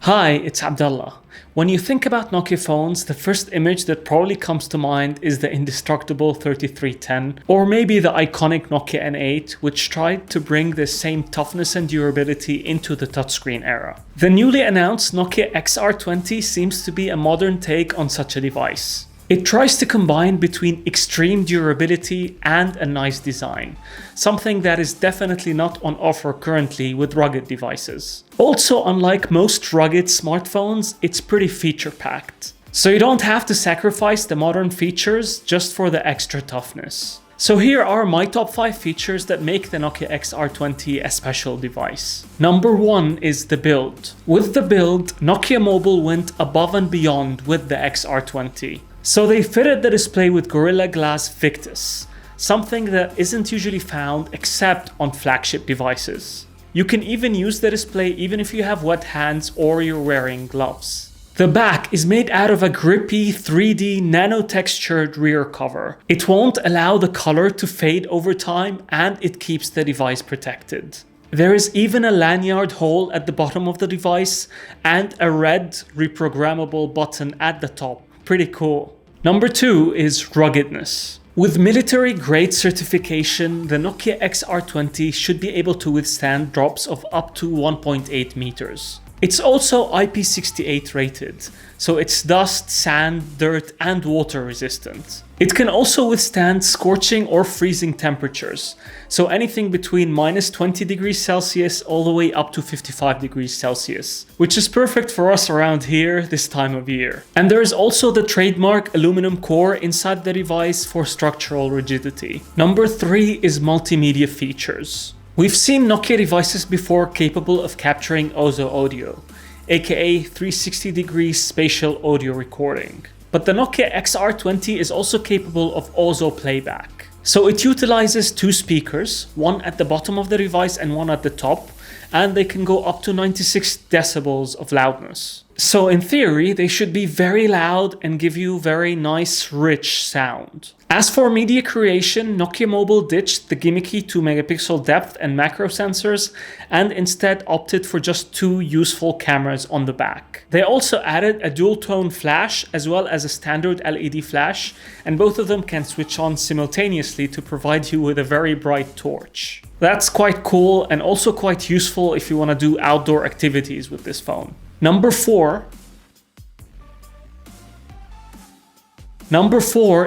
Hi, it's Abdullah. When you think about Nokia phones, the first image that probably comes to mind is the indestructible 3310, or maybe the iconic Nokia N8, which tried to bring the same toughness and durability into the touchscreen era. The newly announced Nokia XR20 seems to be a modern take on such a device. It tries to combine between extreme durability and a nice design, something that is definitely not on offer currently with rugged devices. Also, unlike most rugged smartphones, it's pretty feature-packed. So you don't have to sacrifice the modern features just for the extra toughness. So here are my top 5 features that make the Nokia XR20 a special device. Number 1 is the build. With the build, Nokia Mobile went above and beyond with the XR20. So they fitted the display with Gorilla Glass Victus, something that isn't usually found except on flagship devices. You can even use the display even if you have wet hands or you're wearing gloves. The back is made out of a grippy 3D nano-textured rear cover. It won't allow the color to fade over time and it keeps the device protected. There is even a lanyard hole at the bottom of the device and a red reprogrammable button at the top. Pretty cool. Number 2 is ruggedness. With military-grade certification, the Nokia XR20 should be able to withstand drops of up to 1.8 meters. It's also IP68 rated, so it's dust, sand, dirt, and water resistant. It can also withstand scorching or freezing temperatures, so anything between minus 20 degrees Celsius all the way up to 55 degrees Celsius, which is perfect for us around here this time of year. And there is also the trademark aluminum core inside the device for structural rigidity. Number 3 is multimedia features. We've seen Nokia devices before capable of capturing OZO audio, aka 360-degree spatial audio recording. But the Nokia XR20 is also capable of OZO playback. So it utilizes 2 speakers, one at the bottom of the device and one at the top, and they can go up to 96 decibels of loudness. So in theory, they should be very loud and give you very nice, rich sound. As for media creation, Nokia Mobile ditched the gimmicky 2 megapixel depth and macro sensors and instead opted for just 2 useful cameras on the back. They also added a dual tone flash as well as a standard LED flash, and both of them can switch on simultaneously to provide you with a very bright torch. That's quite cool and also quite useful if you want to do outdoor activities with this phone. Number 4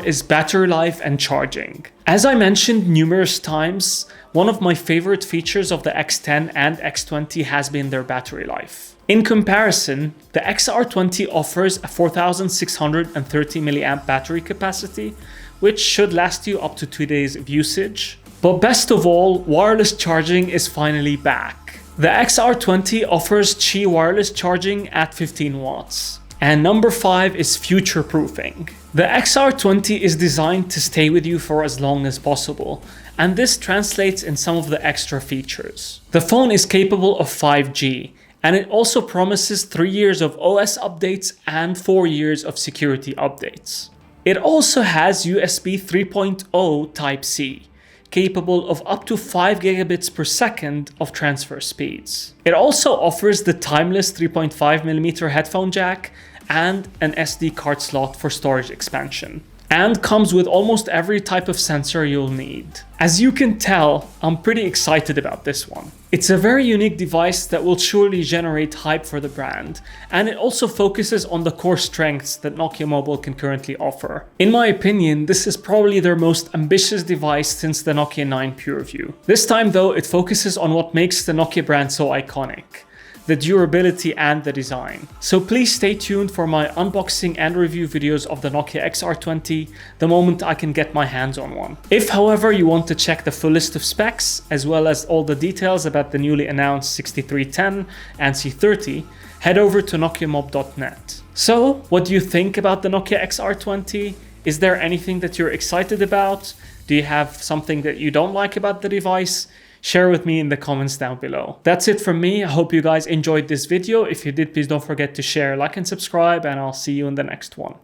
is battery life and charging. As I mentioned numerous times, one of my favorite features of the X10 and X20 has been their battery life. In comparison, the XR20 offers a 4630 mAh battery capacity, which should last you up to 2 days of usage. But best of all, wireless charging is finally back. The XR20 offers Qi wireless charging at 15 watts. And number 5 is future-proofing. The XR20 is designed to stay with you for as long as possible, and this translates in some of the extra features. The phone is capable of 5G, and it also promises 3 years of OS updates and 4 years of security updates. It also has USB 3.0 Type-C, capable of up to 5 gigabits per second of transfer speeds. It also offers the timeless 3.5mm headphone jack and an SD card slot for storage expansion, and comes with almost every type of sensor you'll need. As you can tell, I'm pretty excited about this one. It's a very unique device that will surely generate hype for the brand, and it also focuses on the core strengths that Nokia Mobile can currently offer. In my opinion, this is probably their most ambitious device since the Nokia 9 PureView. This time though, it focuses on what makes the Nokia brand so iconic: the durability and the design. So please stay tuned for my unboxing and review videos of the Nokia XR20 the moment I can get my hands on one. If however you want to check the full list of specs as well as all the details about the newly announced 6310 and C30, head over to nokiamob.net. So what do you think about the Nokia XR20? Is there anything that you're excited about? Do you have something that you don't like about the device? Share with me in the comments down below. That's it from me. I hope you guys enjoyed this video. If you did, please don't forget to share, like, and subscribe, and I'll see you in the next one.